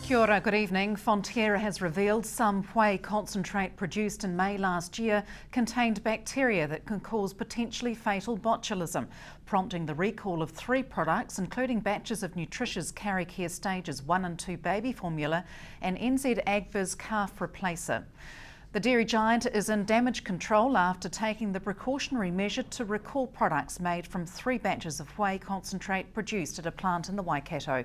Kia ora, good evening. Fonterra has revealed some whey concentrate produced in May last year contained bacteria that can cause potentially fatal botulism, prompting the recall of 3 products, including batches of Nutritious Carry Care Stages 1 and 2 baby formula and NZ Agbiz calf replacer. The dairy giant is in damage control after taking the precautionary measure to recall products made from 3 batches of whey concentrate produced at a plant in the Waikato.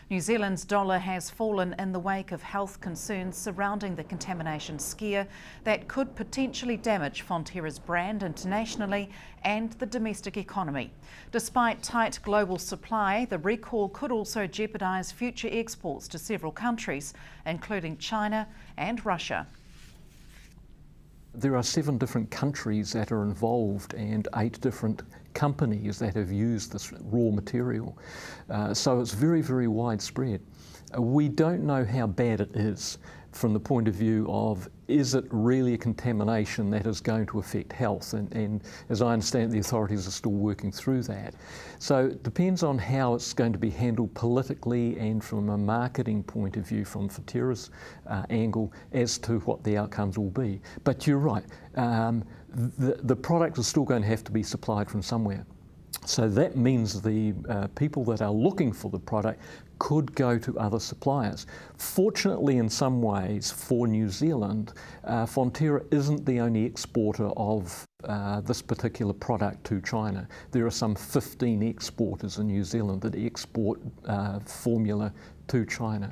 New Zealand's dollar has fallen in the wake of health concerns surrounding the contamination scare that could potentially damage Fonterra's brand internationally and the domestic economy. Despite tight global supply, the recall could also jeopardise future exports to several countries, including China and Russia. There are 7 different countries that are involved and 8 different companies that have used this raw material. So it's very, very widespread. We don't know how bad it is from the point of view of, is it really a contamination that is going to affect health? And as I understand, the authorities are still working through that. So it depends on how it's going to be handled politically and from a marketing point of view from Fonterra's angle as to what the outcomes will be. But you're right, the product is still going to have to be supplied from somewhere. So that means the people that are looking for the product could go to other suppliers. Fortunately, in some ways, for New Zealand, Fonterra isn't the only exporter of this particular product to China. There are some 15 exporters in New Zealand that export formula to China.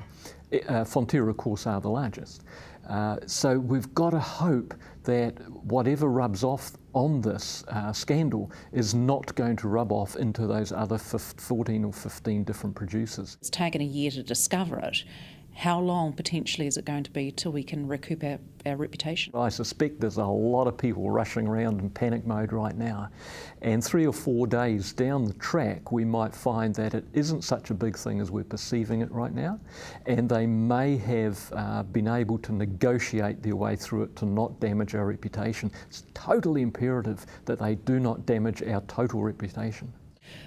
Fonterra, of course, are the largest. So we've got to hope that whatever rubs off on this scandal is not going to rub off into those other 14 or 15 different producers. It's taken a year to discover it. How long potentially is it going to be till we can recoup our reputation? I suspect there's a lot of people rushing around in panic mode right now, and 3 or 4 days down the track we might find that it isn't such a big thing as we're perceiving it right now, and they may have been able to negotiate their way through it to not damage our reputation. It's totally imperative that they do not damage our total reputation.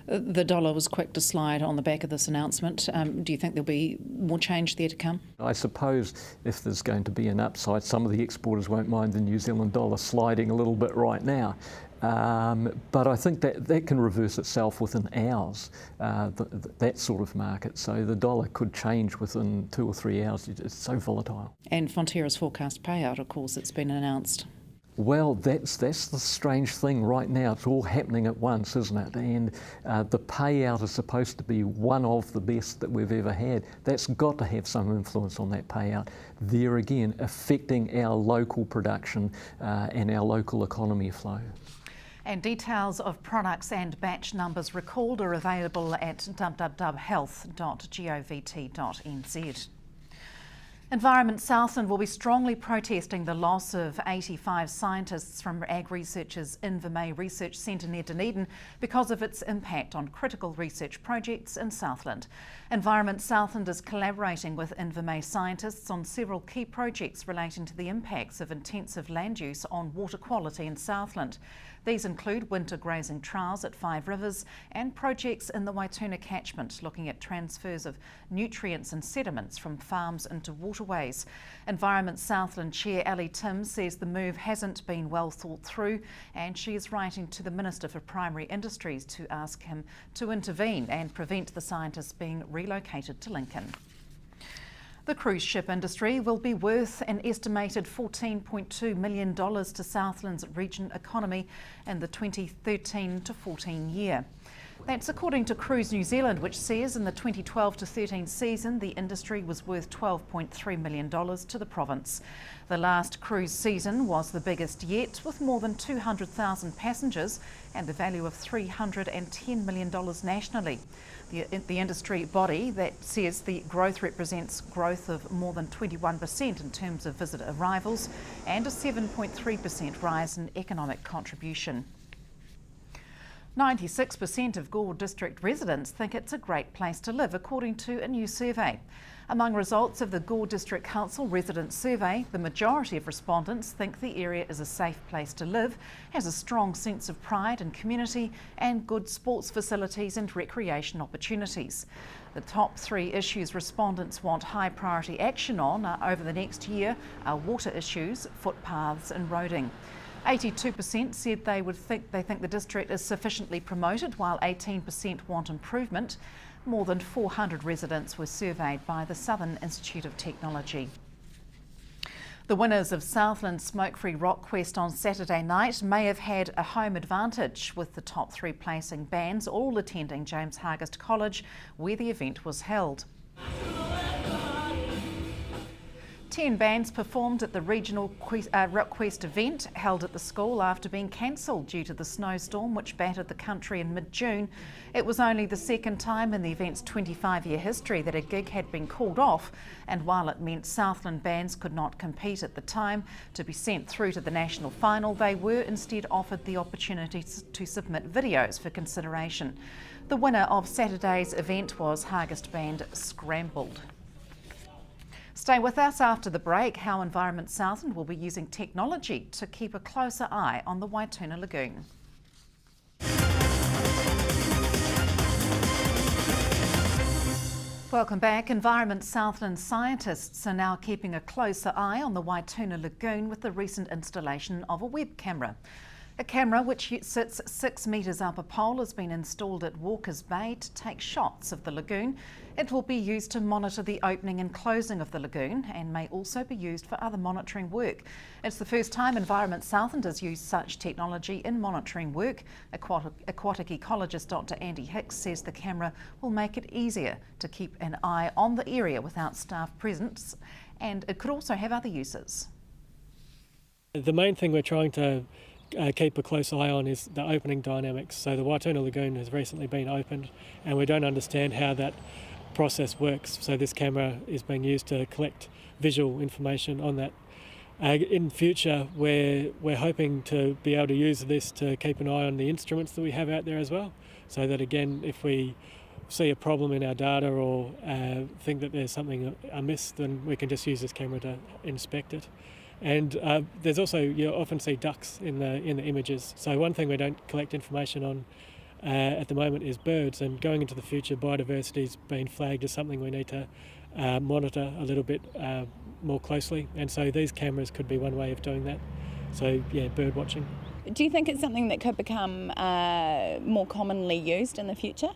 The dollar was quick to slide on the back of this announcement. Do you think there'll be more change there to come? I suppose if there's going to be an upside, some of the exporters won't mind the New Zealand dollar sliding a little bit right now. But I think that can reverse itself within hours, that sort of market. So the dollar could change within 2 or 3 hours. It's so volatile. And Fonterra's forecast payout, of course, it's been announced. Well, that's the strange thing right now. It's all happening at once, isn't it? And the payout is supposed to be one of the best that we've ever had. That's got to have some influence on that payout. There again, affecting our local production and our local economy flow. And details of products and batch numbers recalled are available at www.health.govt.nz. Environment Southland will be strongly protesting the loss of 85 scientists from Ag Research's Invercargill Research Centre near Dunedin because of its impact on critical research projects in Southland. Environment Southland is collaborating with Invercargill scientists on several key projects relating to the impacts of intensive land use on water quality in Southland. These include winter grazing trials at 5 Rivers and projects in the Waituna catchment looking at transfers of nutrients and sediments from farms into waterways. Environment Southland Chair Ali Tim says the move hasn't been well thought through, and she is writing to the Minister for Primary Industries to ask him to intervene and prevent the scientists being relocated to Lincoln. The cruise ship industry will be worth an estimated $14.2 million to Southland's region economy in the 2013 to 14 year. That's according to Cruise New Zealand, which says in the 2012 to 13 season the industry was worth $12.3 million to the province. The last cruise season was the biggest yet, with more than 200,000 passengers and a value of $310 million nationally. The industry body that says the growth represents growth of more than 21% in terms of visitor arrivals and a 7.3% rise in economic contribution. 96% of Gore District residents think it's a great place to live, according to a new survey. Among results of the Gore District Council resident survey, the majority of respondents think the area is a safe place to live, has a strong sense of pride and community, and good sports facilities and recreation opportunities. The top 3 issues respondents want high priority action on over the next year are water issues, footpaths and roading. 82% said they think the district is sufficiently promoted, while 18% want improvement. More than 400 residents were surveyed by the Southern Institute of Technology. The winners of Southland Smoke-Free Rock Quest on Saturday night may have had a home advantage, with the top 3 placing bands all attending James Hargest College, where the event was held. 10 bands performed at the regional Rock Quest event held at the school after being cancelled due to the snowstorm which battered the country in mid-June. It was only the second time in the event's 25-year history that a gig had been called off, and while it meant Southland bands could not compete at the time to be sent through to the national final, they were instead offered the opportunity to submit videos for consideration. The winner of Saturday's event was Hargest band Scrambled. Stay with us after the break. How Environment Southland will be using technology to keep a closer eye on the Waituna Lagoon. Welcome back. Environment Southland scientists are now keeping a closer eye on the Waituna Lagoon with the recent installation of a web camera. A camera which sits 6 metres up a pole has been installed at Walker's Bay to take shots of the lagoon. It will be used to monitor the opening and closing of the lagoon and may also be used for other monitoring work. It's the first time Environment Southland has used such technology in monitoring work. Aquatic ecologist Dr. Andy Hicks says the camera will make it easier to keep an eye on the area without staff presence, and it could also have other uses. The main thing we're trying to keep a close eye on is the opening dynamics. So the Waituna Lagoon has recently been opened and we don't understand how that process works. So this camera is being used to collect visual information on that. In future, we're hoping to be able to use this to keep an eye on the instruments that we have out there as well. So that again, if we see a problem in our data or think that there's something amiss, then we can just use this camera to inspect it. And there's also, you often see ducks in the images. So one thing we don't collect information on at the moment is birds, and going into the future, biodiversity's been flagged as something we need to monitor a little bit more closely. And so these cameras could be one way of doing that. So yeah, bird watching. Do you think it's something that could become more commonly used in the future?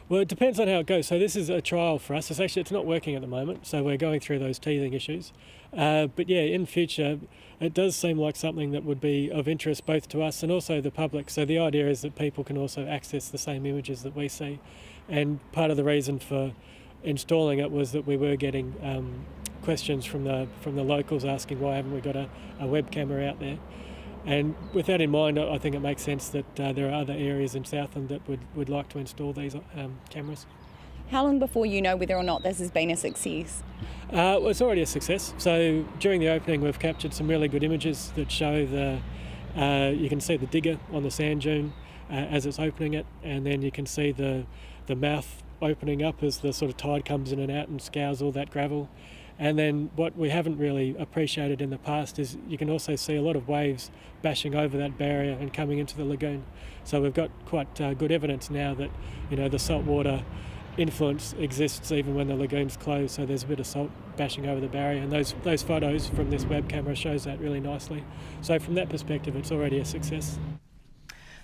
Well, it depends on how it goes. So this is a trial for us. It's not working at the moment, so we're going through those teething issues. But yeah, in future, it does seem like something that would be of interest both to us and also the public. So the idea is that people can also access the same images that we see. And part of the reason for installing it was that we were getting questions from the locals asking why haven't we got a web camera out there. And with that in mind, I think it makes sense that there are other areas in Southland that would like to install these cameras. How long before you know whether or not this has been a success? Well, it's already a success. So during the opening, we've captured some really good images that show you can see the digger on the sand dune as it's opening it, and then you can see the mouth opening up as the sort of tide comes in and out and scours all that gravel. And then what we haven't really appreciated in the past is you can also see a lot of waves bashing over that barrier and coming into the lagoon. So we've got quite good evidence now that, you know, the saltwater influence exists even when the lagoon's closed. So there's a bit of salt bashing over the barrier, and those photos from this web camera shows that really nicely. So from that perspective, it's already a success.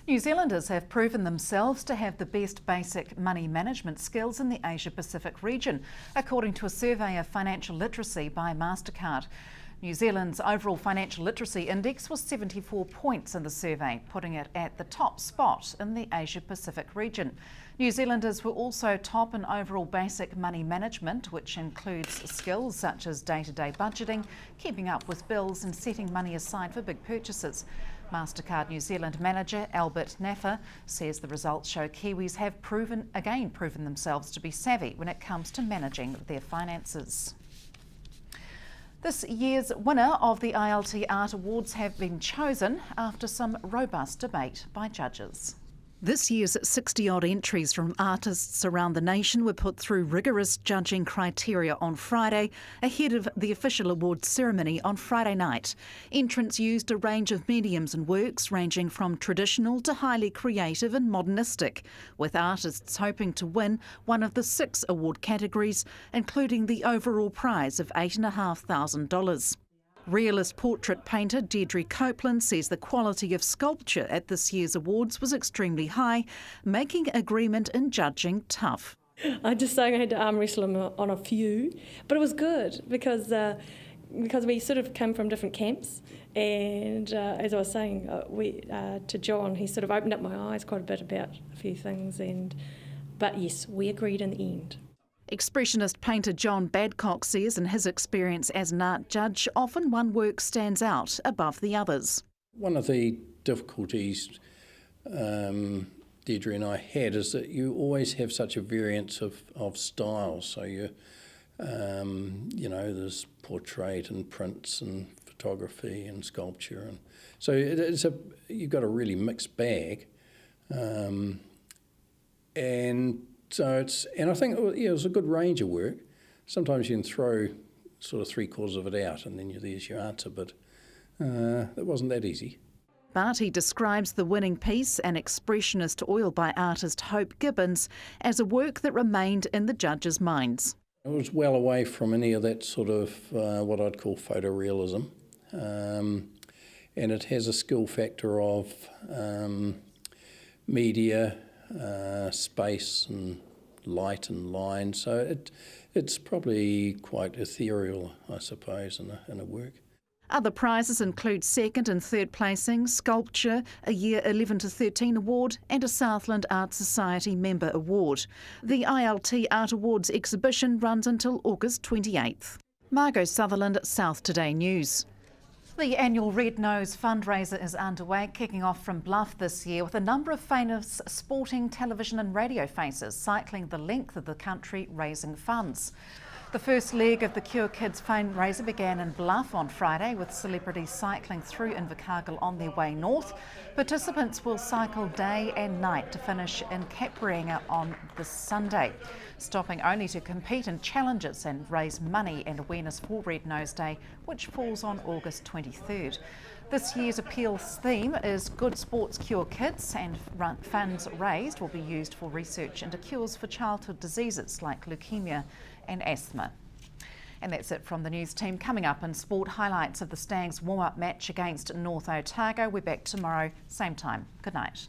New Zealanders have proven themselves to have the best basic money management skills in the Asia-Pacific region, according to a survey of financial literacy by MasterCard. New Zealand's overall financial literacy index was 74 points in the survey, putting it at the top spot in the Asia-Pacific region. New Zealanders were also top in overall basic money management, which includes skills such as day-to-day budgeting, keeping up with bills and setting money aside for big purchases. MasterCard New Zealand manager Albert Naffer says the results show Kiwis have proven themselves to be savvy when it comes to managing their finances. This year's winner of the ILT Art Awards have been chosen after some robust debate by judges. This year's 60-odd entries from artists around the nation were put through rigorous judging criteria on Friday, ahead of the official awards ceremony on Friday night. Entrants used a range of mediums and works ranging from traditional to highly creative and modernistic, with artists hoping to win one of the 6 award categories, including the overall prize of $8,500. Realist portrait painter Deirdre Copeland says the quality of sculpture at this year's awards was extremely high, making agreement in judging tough. I just saying I had to arm wrestle him on a few, but it was good because we sort of come from different camps, and as I was saying to John, he sort of opened up my eyes quite a bit about a few things, but yes, we agreed in the end. Expressionist painter John Badcock says in his experience as an art judge, often one work stands out above the others. One of the difficulties Deirdre and I had is that you always have such a variance of styles. So there's portrait and prints and photography and sculpture, and so you've got a really mixed bag, and I think it was a good range of work. Sometimes you can throw sort of 3/4 of it out and then there's your answer, but it wasn't that easy. But he describes the winning piece, An Expressionist Oil by artist Hope Gibbons, as a work that remained in the judges' minds. It was well away from any of that sort of what I'd call photorealism, and it has a skill factor of media, space and light and line, so it's probably quite ethereal, I suppose, in a work. Other prizes include second and third placing, sculpture, a Year 11 to 13 award and a Southland Art Society member award. The ILT Art Awards exhibition runs until August 28th. Margot Sutherland, South Today News. The annual Red Nose fundraiser is underway, kicking off from Bluff this year with a number of famous sporting, television and radio faces cycling the length of the country raising funds. The first leg of the Cure Kids fundraiser began in Bluff on Friday, with celebrities cycling through Invercargill on their way north. Participants will cycle day and night to finish in Capranga on this Sunday, stopping only to compete in challenges and raise money and awareness for Red Nose Day, which falls on August 23rd. This year's appeals theme is Good Sports Cure Kids, and funds raised will be used for research into cures for childhood diseases like leukemia and asthma. And that's it from the news team. Coming up in sport, highlights of the Stags warm-up match against North Otago. We're back tomorrow, same time. Good night.